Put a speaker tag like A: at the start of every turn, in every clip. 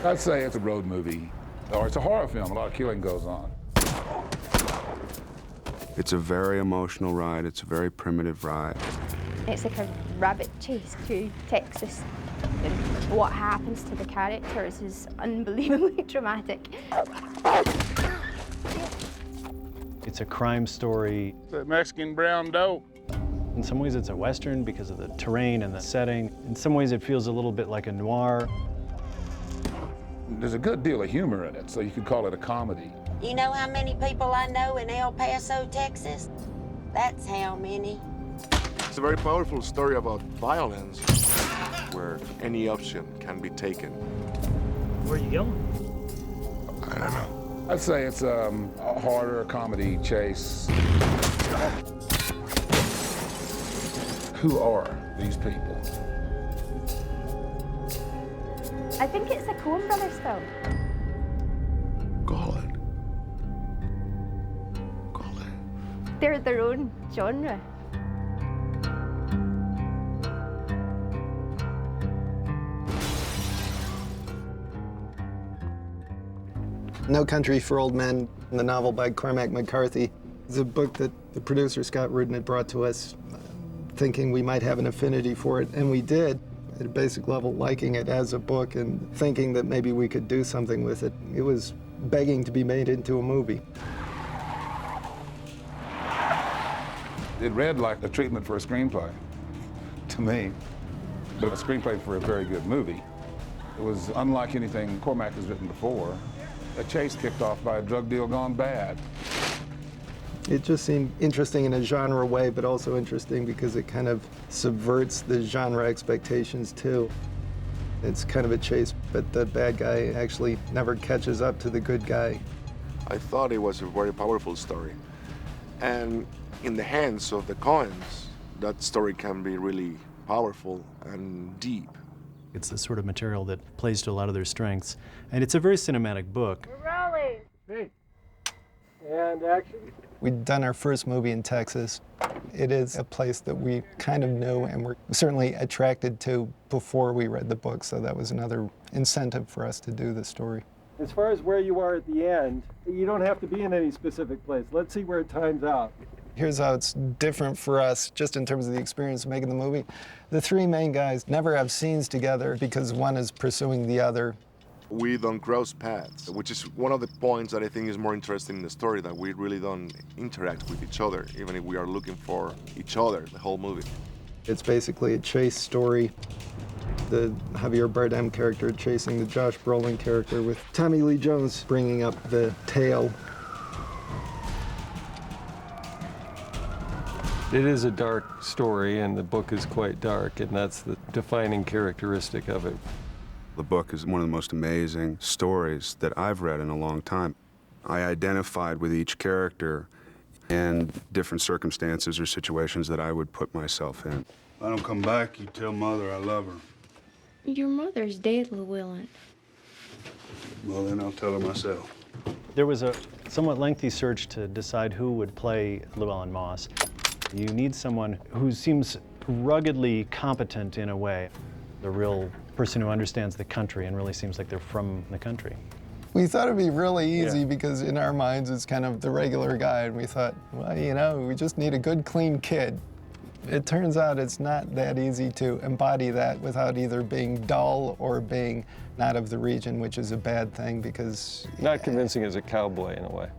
A: I'd say it's a road movie, or it's a horror film. A lot of killing goes on.
B: It's a very emotional ride. It's a very primitive ride.
C: It's like a rabbit chase through Texas. And what happens to the characters is unbelievably dramatic.
D: It's a crime story.
A: The Mexican brown dope.
D: In some ways it's a Western because of the terrain and the setting. In some ways it feels a little bit like a noir.
A: There's a good deal of humor in it, so you could call it a comedy.
E: You know how many people I know in El Paso, Texas? That's how many.
F: It's a very powerful story about violence, where any option can be taken.
G: Where are you going?
F: I don't know.
A: I'd say it's a horror comedy chase. Who are these people?
C: I think it's a Coen Brothers film.
F: Call it. Call it.
C: They're their own genre.
H: No Country for Old Men, the novel by Cormac McCarthy, is a book that the producer Scott Rudin had brought to us, thinking we might have an affinity for it, and we did. At a basic level, liking it as a book and thinking that maybe we could do something with it. It was begging to be made into a movie.
A: It read like a treatment for a screenplay, to me, but a screenplay for a very good movie. It was unlike anything Cormac has written before. A chase kicked off by a drug deal gone bad.
H: It just seemed interesting in a genre way, but also interesting because it kind of subverts the genre expectations too. It's kind of a chase, but the bad guy actually never catches up to the good guy.
F: I thought it was a very powerful story. And in the hands of the Coens, that story can be really powerful and deep.
D: It's the sort of material that plays to a lot of their strengths. And it's a very cinematic book.
G: We're rolling. Hey. And action.
H: We'd done our first movie in Texas. It is a place that we kind of knew and were certainly attracted to before we read the book, so that was another incentive for us to do the story.
G: As far as where you are at the end, you don't have to be in any specific place. Let's see where it times out.
H: Here's how it's different for us, just in terms of the experience of making the movie. The three main guys never have scenes together because one is pursuing the other.
F: We don't cross paths, which is one of the points that I think is more interesting in the story, that we really don't interact with each other, even if we are looking for each other the whole movie.
H: It's basically a chase story. The Javier Bardem character chasing the Josh Brolin character, with Tommy Lee Jones bringing up the tail.
I: It is a dark story, and the book is quite dark, and that's the defining characteristic of it.
B: The book is one of the most amazing stories that I've read in a long time. I identified with each character and different circumstances or situations that I would put myself in.
J: If I don't come back, you tell Mother I love her.
C: Your mother's dead, Llewellyn.
J: Well, then I'll tell her myself.
D: There was a somewhat lengthy search to decide who would play Llewellyn Moss. You need someone who seems ruggedly competent in a way, the real person who understands the country and really seems like they're from the country.
H: We thought it'd be really easy because in our minds it's kind of the regular guy, and we thought, well, you know, we just need a good, clean kid. It turns out it's not that easy to embody that without either being dull or being not of the region, which is a bad thing because...
I: Not convincing as a cowboy in a way.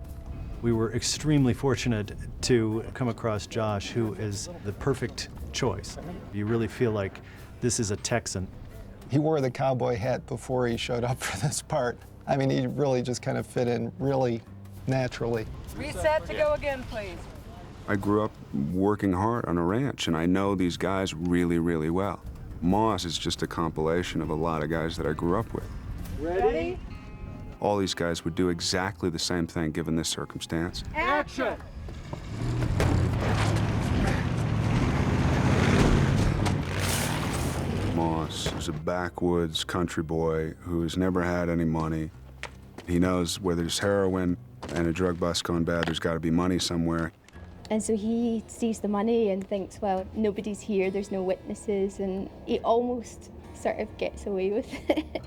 D: We were extremely fortunate to come across Josh, who is the perfect choice. You really feel like this is a Texan.
H: He wore the cowboy hat before he showed up for this part. I mean, he really just kind of fit in really naturally.
K: Reset to go again, please.
B: I grew up working hard on a ranch, and I know these guys really, really well. Moss is just a compilation of a lot of guys that I grew up with.
G: Ready?
B: All these guys would do exactly the same thing given this circumstance.
G: Action!
B: Moss is a backwoods country boy who's never had any money. He knows where there's heroin and a drug bust going bad, there's got to be money somewhere.
C: And so he sees the money and thinks, well, nobody's here, there's no witnesses, and he almost sort of gets away with it.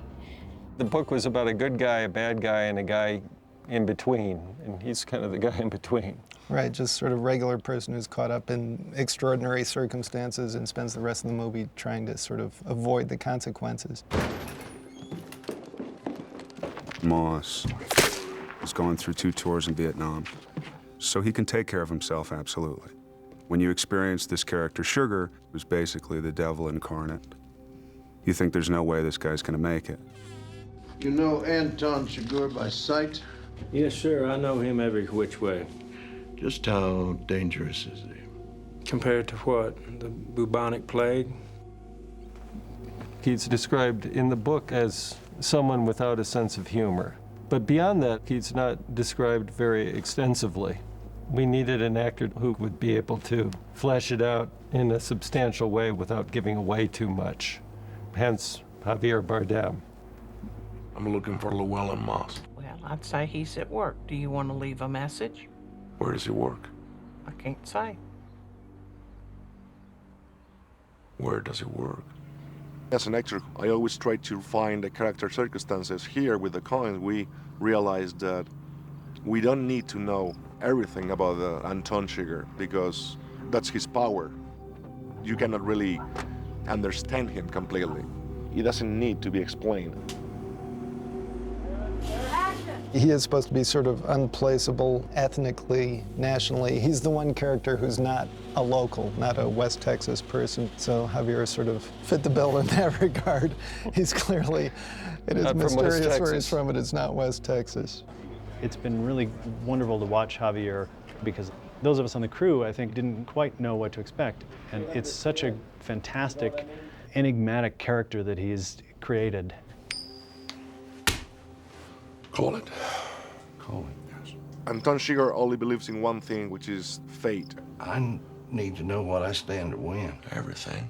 I: The book was about a good guy, a bad guy, and a guy in between, and he's kind of the guy in between.
H: Right, just sort of regular person who's caught up in extraordinary circumstances and spends the rest of the movie trying to sort of avoid the consequences.
B: Moss was going through 2 tours in Vietnam, so he can take care of himself, absolutely. When you experience this character, Sugar, who's basically the devil incarnate, you think there's no way this guy's gonna make it.
L: You know Anton Chigurh by sight?
M: Yes, sir. I know him every which way.
L: Just how dangerous is he?
M: Compared to what? The bubonic plague?
I: He's described in the book as someone without a sense of humor. But beyond that, he's not described very extensively. We needed an actor who would be able to flesh it out in a substantial way without giving away too much. Hence, Javier Bardem.
N: I'm looking for Llewellyn Moss.
K: Well, I'd say he's at work. Do you want to leave a message?
N: Where does he work?
K: I can't say.
N: Where does he work?
F: As an actor, I always try to find the character circumstances. Here with the coins, we realized that we don't need to know everything about Anton Chigurh because that's his power. You cannot really understand him completely. He doesn't need to be explained.
H: He is supposed to be sort of unplaceable ethnically, nationally. He's the one character who's not a local, not a West Texas person. So Javier sort of fit the bill in that regard. He's clearly, it is mysterious where he's from, but it's not West Texas.
D: It's been really wonderful to watch Javier because those of us on the crew, I think, didn't quite know what to expect. And it's such a fantastic, enigmatic character that he's created.
N: Call it. Call it, yes.
F: Anton Chigurh only believes in one thing, which is fate.
L: I need to know what I stand to win.
N: Everything.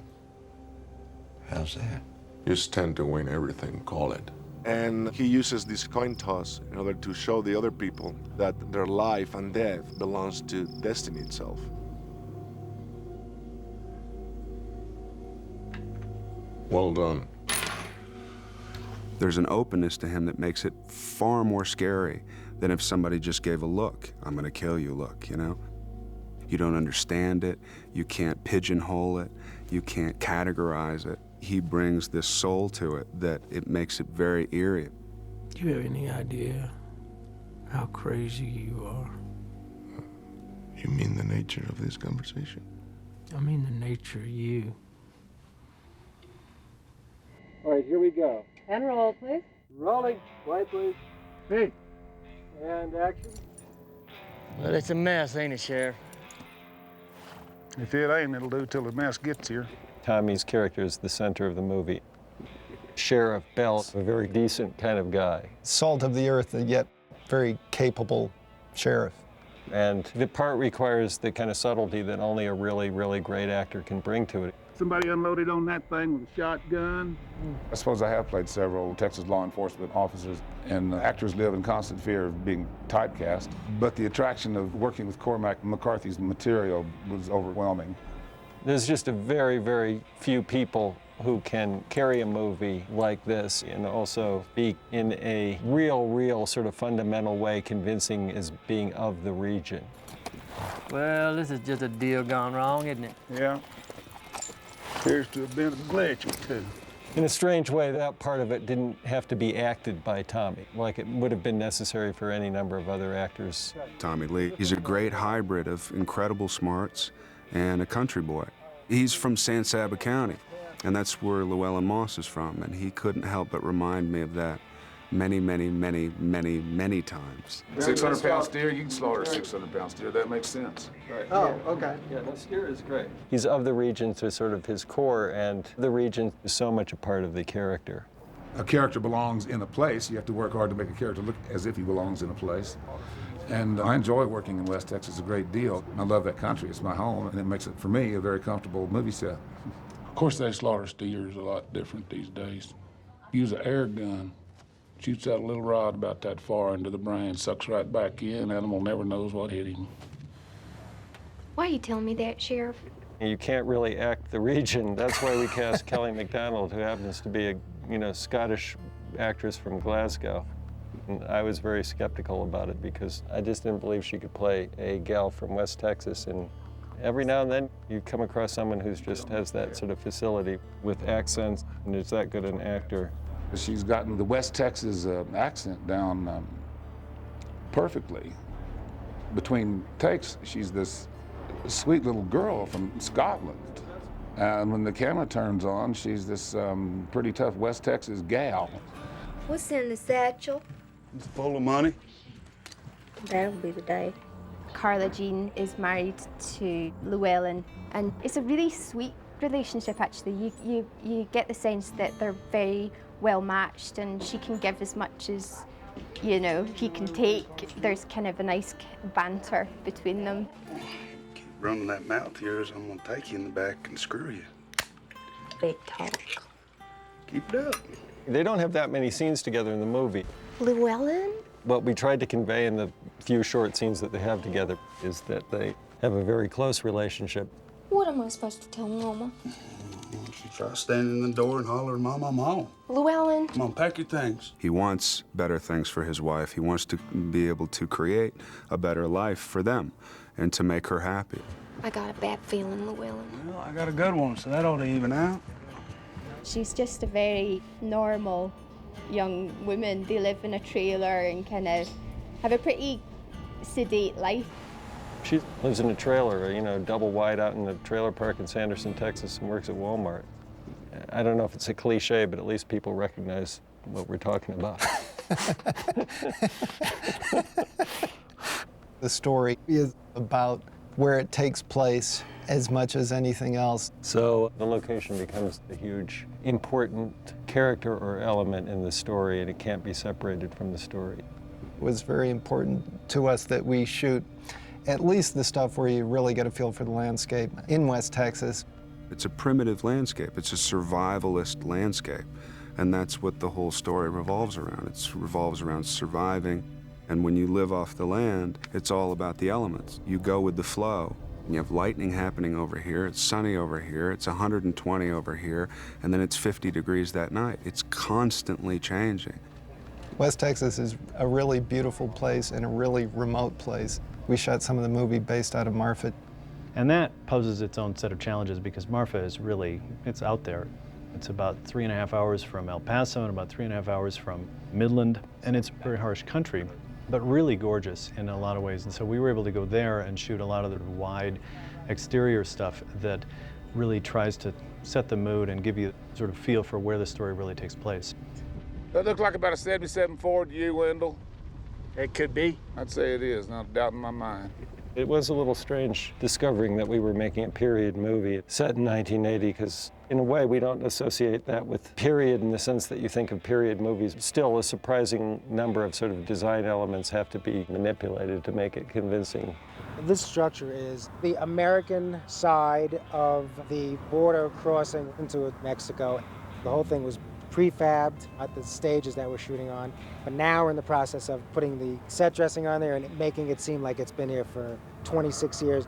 L: How's that?
N: You stand to win everything, call it.
F: And he uses this coin toss in order to show the other people that their life and death belongs to destiny itself.
N: Well done.
B: There's an openness to him that makes it far more scary than if somebody just gave a look. I'm gonna kill you look, you know? You don't understand it, you can't pigeonhole it, you can't categorize it. He brings this soul to it that it makes it very eerie.
M: Do you have any idea how crazy you are?
N: You mean the nature of this conversation?
M: I mean the nature of you.
G: All right, here we go.
K: And roll, please.
G: Rolling. Quiet, please. Hey. And action.
O: Well, it's a mess, ain't it, Sheriff?
J: If it ain't, it'll do till the mess gets here.
I: Tommy's character is the center of the movie. Sheriff Bell, a very decent kind of guy.
H: Salt of the earth, and yet very capable sheriff.
I: And the part requires the kind of subtlety that only a really, really great actor can bring to it.
J: Somebody unloaded on that thing with a shotgun.
A: I suppose I have played several Texas law enforcement officers, and actors live in constant fear of being typecast. But the attraction of working with Cormac McCarthy's material was overwhelming.
I: There's just a very, very few people who can carry a movie like this and also be in a real sort of fundamental way convincing as being of the region.
O: Well, this is just a deal gone wrong, isn't it?
J: Yeah. Appears to have been a glitch or two.
I: In a strange way, that part of it didn't have to be acted by Tommy, like it would have been necessary for any number of other actors.
B: Tommy Lee, he's a great hybrid of incredible smarts and a country boy. He's from San Saba County, and that's where Llewellyn Moss is from, and he couldn't help but remind me of that many times.
A: 600-pound steer, you can slaughter a 600-pound steer. That makes sense.
I: Right.
H: Oh, okay.
I: Yeah, that steer is great. He's of the region to sort of his core, and the region is so much a part of the character.
A: A character belongs in a place. You have to work hard to make a character look as if he belongs in a place. And I enjoy working in West Texas a great deal. I love that country. It's my home, and it makes it, for me, a very comfortable movie set.
J: Of course, they slaughter steers a lot different these days. Use an air gun. Shoots out a little rod about that far into the brain, sucks right back in. Animal never knows what hit him.
C: Why are you telling me that, Sheriff?
I: You can't really act the region. That's why we cast Kelly MacDonald, who happens to be a Scottish actress from Glasgow. And I was very skeptical about it because I just didn't believe she could play a gal from West Texas. And every now and then you come across someone who just has that sort of facility with accents and is that good an actor.
A: She's gotten the West Texas accent down perfectly. Between takes, she's this sweet little girl from Scotland. And when the camera turns on, she's this pretty tough West Texas gal.
P: What's in the satchel?
N: It's full of money.
P: That'll be the day.
C: Carla Jean is married to Llewellyn, and it's a really sweet relationship, actually. You get the sense that they're very well matched, and she can give as much as, you know, he can take. There's kind of a nice banter between them.
N: Keep running that mouth of yours, I'm gonna take you in the back and screw you.
P: Big talk.
N: Keep it up.
I: They don't have that many scenes together in the movie.
P: Llewellyn?
I: What we tried to convey in the few short scenes that they have together is that they have a very close relationship.
P: What am I supposed to tell Mama?
N: She tries standing in the door and hollering, Mom, I'm home.
P: Llewellyn?
N: Come on, pack your things.
B: He wants better things for his wife. He wants to be able to create a better life for them and to make her happy.
P: I got a bad feeling, Llewellyn.
N: Well, I got a good one, so that ought to even out.
C: She's just a very normal young woman. They live in a trailer and kind of have a pretty sedate life.
I: She lives in a trailer, you know, double wide out in the trailer park in Sanderson, Texas, and works at Walmart. I don't know if it's a cliche, but at least people recognize what we're talking about.
H: The story is about where it takes place as much as anything else.
I: So the location becomes a huge, important character or element in the story, and it can't be separated from the story.
H: It was very important to us that we shoot at least the stuff where you really get a feel for the landscape in West Texas.
B: It's a primitive landscape. It's a survivalist landscape. And that's what the whole story revolves around. It revolves around surviving. And when you live off the land, it's all about the elements. You go with the flow. You have lightning happening over here, it's sunny over here, it's 120 over here, and then it's 50 degrees that night. It's constantly changing.
H: West Texas is a really beautiful place and a really remote place. We shot some of the movie based out of Marfa.
D: And that poses its own set of challenges because Marfa is really, it's out there. It's about 3.5 hours from El Paso and about 3.5 hours from Midland, and it's very harsh country, but really gorgeous in a lot of ways. And so we were able to go there and shoot a lot of the wide exterior stuff that really tries to set the mood and give you sort of feel for where the story really takes place.
J: That looks like about a 77 Ford to you, Wendell.
M: It could be.
J: I'd say it is, not a doubt in my mind.
I: It was a little strange discovering that we were making a period movie set in 1980, because in a way we don't associate that with period in the sense that you think of period movies. Still, a surprising number of sort of design elements have to be manipulated to make it convincing.
Q: This structure is the American side of the border crossing into Mexico. The whole thing was prefabbed at the stages that we're shooting on, but now we're in the process of putting the set dressing on there and making it seem like it's been here for 26 years.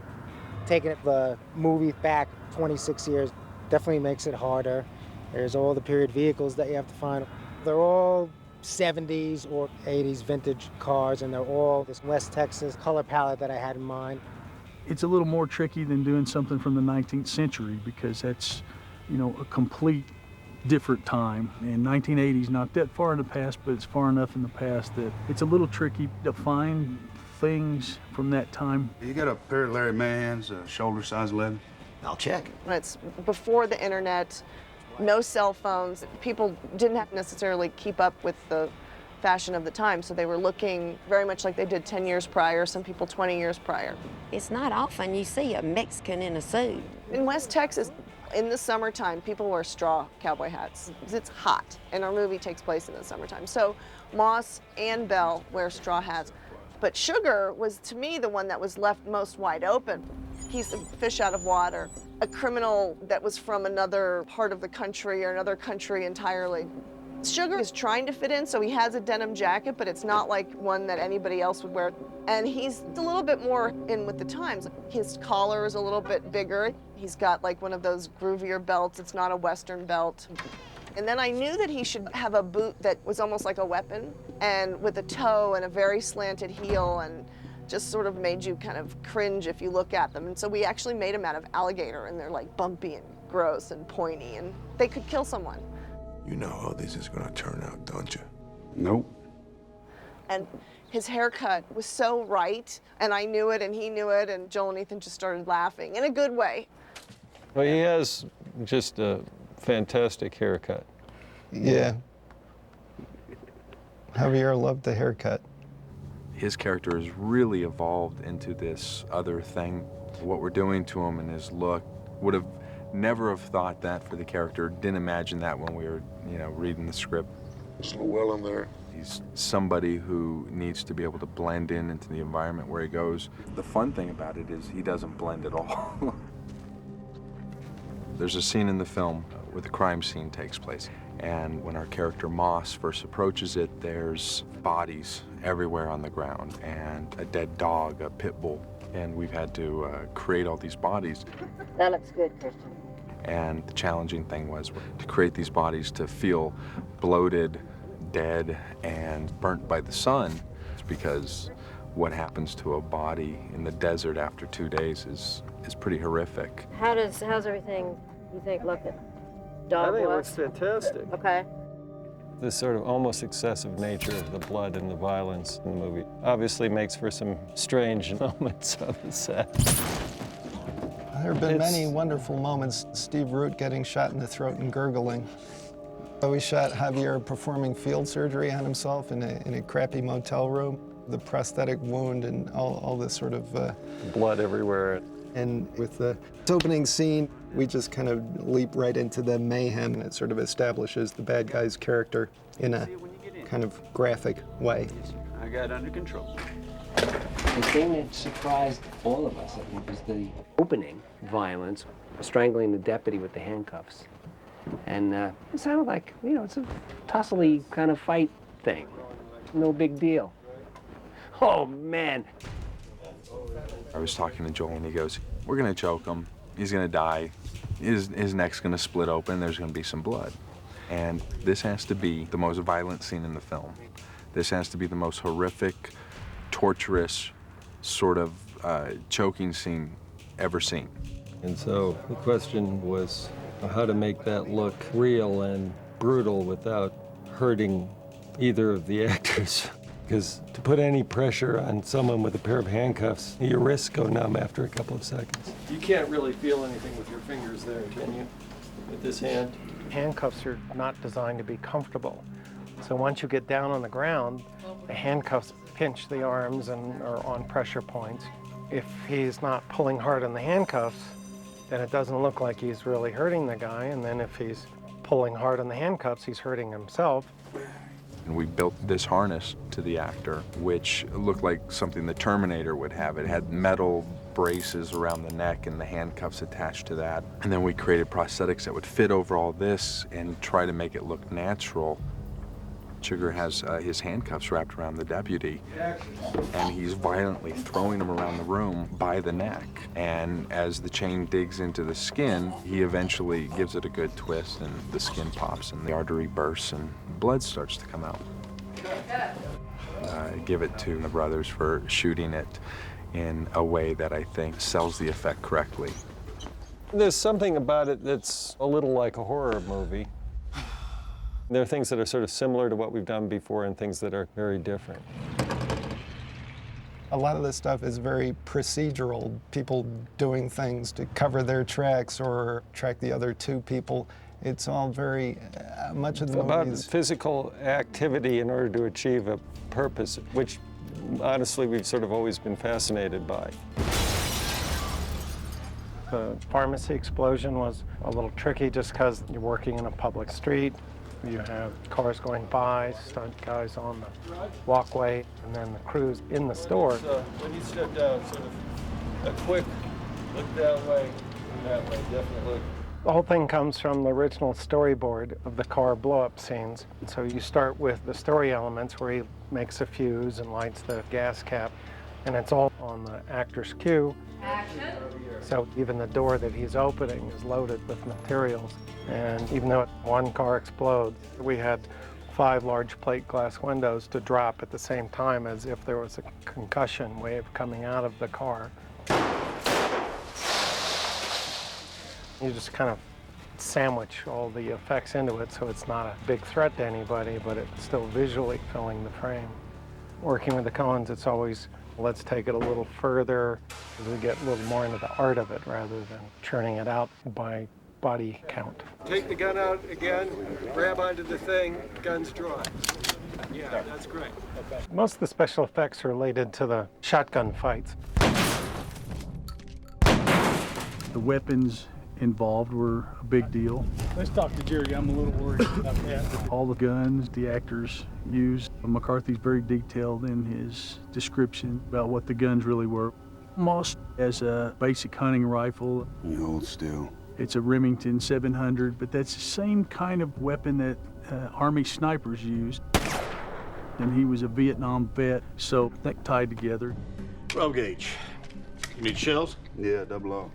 Q: Taking the movie back 26 years definitely makes it harder. There's all the period vehicles that you have to find. They're all 70s or 80s vintage cars, and they're all this West Texas color palette that I had in mind.
R: It's a little more tricky than doing something from the 19th century because that's, you know, a complete different time. And 1980 is not that far in the past, but it's far enough in the past that it's a little tricky to find things from that time.
N: You got a pair of Larry Mann's, shoulder size 11?
S: I'll check.
T: It's before the internet, no cell phones. People didn't have to necessarily keep up with the fashion of the time, so they were looking very much like they did 10 years prior, some people 20 years prior.
E: It's not often you see a Mexican in a suit.
T: In West Texas, in the summertime, people wear straw cowboy hats because it's hot, and our movie takes place in the summertime. So Moss and Bell wear straw hats. But Sugar was, to me, the one that was left most wide open. He's a fish out of water, a criminal that was from another part of the country or another country entirely. Sugar is trying to fit in, so he has a denim jacket, but it's not like one that anybody else would wear. And he's a little bit more in with the times. His collar is a little bit bigger. He's got like one of those groovier belts. It's not a Western belt. And then I knew that he should have a boot that was almost like a weapon, and with a toe and a very slanted heel, and just sort of made you kind of cringe if you look at them. And so we actually made them out of alligator, and they're like bumpy and gross and pointy, and they could kill someone.
S: You know how this is gonna turn out, don't you?
A: Nope.
T: And his haircut was so right, and I knew it, and he knew it, and Joel and Ethan just started laughing in a good way.
I: Well, he has just a fantastic haircut.
H: Yeah. Javier loved the haircut.
B: His character has really evolved into this other thing. What we're doing to him and his look, would have never have thought that for the character. Didn't imagine that when we were, reading the script.
F: There's Llewellyn there.
B: He's somebody who needs to be able to blend into the environment where he goes. The fun thing about it is he doesn't blend at all. There's a scene in the film where the crime scene takes place. And when our character Moss first approaches it, there's bodies everywhere on the ground and a dead dog, a pit bull. And we've had to create all these bodies.
E: That looks good, Christian.
B: And the challenging thing was to create these bodies to feel bloated, dead, and burnt by the sun. It's because what happens to a body in the desert after 2 days is pretty horrific.
E: How's everything, you think, looking?
G: I think it looks fantastic.
E: Okay.
I: The sort of almost excessive nature of the blood and the violence in the movie obviously makes for some strange moments on the set.
H: There have been many wonderful moments. Steve Root getting shot in the throat and gurgling. We shot Javier performing field surgery on himself in a crappy motel room. The prosthetic wound and all this sort of...
I: blood everywhere.
H: And with the opening scene, we just kind of leap right into the mayhem, and it sort of establishes the bad guy's character in a kind of graphic way.
U: I got it under control. The thing that surprised all of us, I think, was the opening violence, strangling the deputy with the handcuffs. And it sounded like, it's a tussly kind of fight thing. No big deal. Oh, man.
B: I was talking to Joel and he goes, we're gonna choke him. He's gonna die. His neck's gonna split open. There's gonna be some blood. And this has to be the most violent scene in the film. This has to be the most horrific, torturous, sort of choking scene ever seen.
I: And so the question was how to make that look real and brutal without hurting either of the actors. Because to put any pressure on someone with a pair of handcuffs, your wrists go numb after a couple of seconds. You can't really feel anything with your fingers there, can you? With this hand?
V: Handcuffs are not designed to be comfortable. So once you get down on the ground, the handcuffs pinch the arms and are on pressure points. If he's not pulling hard on the handcuffs, then it doesn't look like he's really hurting the guy. And then if he's pulling hard on the handcuffs, he's hurting himself.
B: And we built this harness to the actor, which looked like something the Terminator would have. It had metal braces around the neck and the handcuffs attached to that. And then we created prosthetics that would fit over all this and try to make it look natural. Sugar has his handcuffs wrapped around the deputy, and he's violently throwing them around the room by the neck. And as the chain digs into the skin, he eventually gives it a good twist, and the skin pops, and the artery bursts, and blood starts to come out. Give it to the brothers for shooting it in a way that I think sells the effect correctly.
I: There's something about it that's a little like a horror movie. There are things that are sort of similar to what we've done before and things that are very different.
H: A lot of this stuff is very procedural, people doing things to cover their tracks or track the other two people. It's all very, much of the
I: about
H: movies...
I: physical activity in order to achieve a purpose, which honestly we've sort of always been fascinated by.
V: The pharmacy explosion was a little tricky just because you're working in a public street. You have cars going by, stunt guys on the walkway, and then the crews in the store.
I: So when you step down, sort of a quick look that way and that way, definitely.
V: The whole thing comes from the original storyboard of the car blow-up scenes. So you start with the story elements where he makes a fuse and lights the gas cap, and it's all on the actor's cue.
W: Action.
V: So even the door that he's opening is loaded with materials. And even though one car explodes, we had 5 large plate glass windows to drop at the same time as if there was a concussion wave coming out of the car. You just kind of sandwich all the effects into it so it's not a big threat to anybody, but it's still visually filling the frame. Working with the Coens, it's always, let's take it a little further as we get a little more into the art of it rather than churning it out by body count.
G: Take the gun out again, grab onto the thing, gun's drawn. Yeah, that's great.
V: Most of the special effects are related to the shotgun fights.
R: The weapons involved were a big deal.
K: Let's talk to Jerry. I'm a little worried about that.
R: All the guns the actors used. McCarthy's very detailed in his description about what the guns really were. Moss has a basic hunting rifle.
N: You hold still.
R: It's a Remington 700, but that's the same kind of weapon that Army snipers used. And he was a Vietnam vet, so that tied together.
N: 12 gauge. You need shells? Yeah, 00.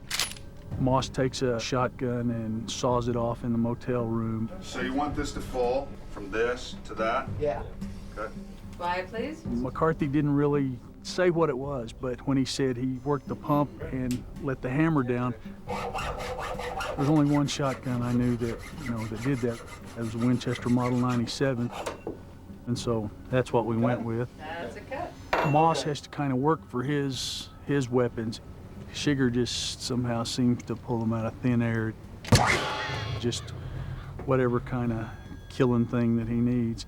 R: Moss takes a shotgun and saws it off in the motel room.
B: So you want this to fall from this to that?
Q: Yeah.
B: Okay.
L: Quiet, please.
R: McCarthy didn't really say what it was, but when he said he worked the pump and let the hammer down, there's only one shotgun I knew that, that did that. It was a Winchester Model 97. And so that's what we went with.
L: That's a cut.
R: Moss has to kind of work for his weapons. Sugar just somehow seems to pull them out of thin air. Just whatever kind of killing thing that he needs.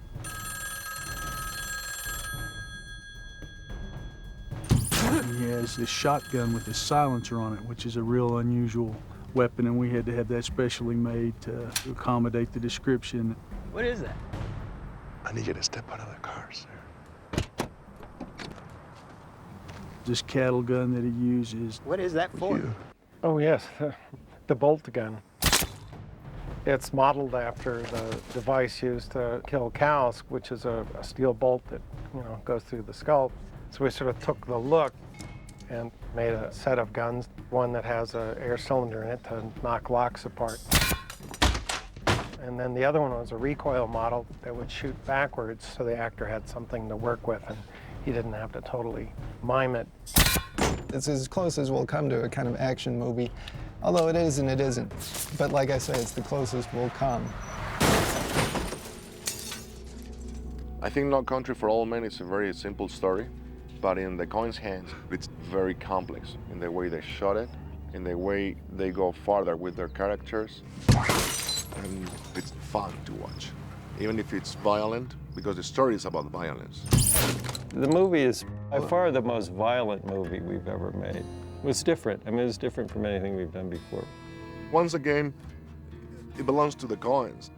R: He has this shotgun with this silencer on it, which is a real unusual weapon, and we had to have that specially made to accommodate the description.
L: What is that?
S: I need you to step out of the car, sir.
R: This cattle gun that he uses.
L: What is that for?
V: Oh yes, the bolt gun. It's modeled after the device used to kill cows, which is a steel bolt that goes through the skull. So we sort of took the look and made a set of guns, one that has an air cylinder in it to knock locks apart. And then the other one was a recoil model that would shoot backwards, so the actor had something to work with and he didn't have to totally mime it.
H: It's as close as we'll come to a kind of action movie, although it is and it isn't. But like I say, it's the closest we'll come.
F: I think No Country for Old Men is a very simple story, but in the Coens' hands, it's very complex in the way they shot it, in the way they go farther with their characters, and it's fun to watch, even if it's violent, because the story is about violence.
I: The movie is by far the most violent movie we've ever made. It was different. I mean, it was different from anything we've done before.
F: Once again, it belongs to the Coens.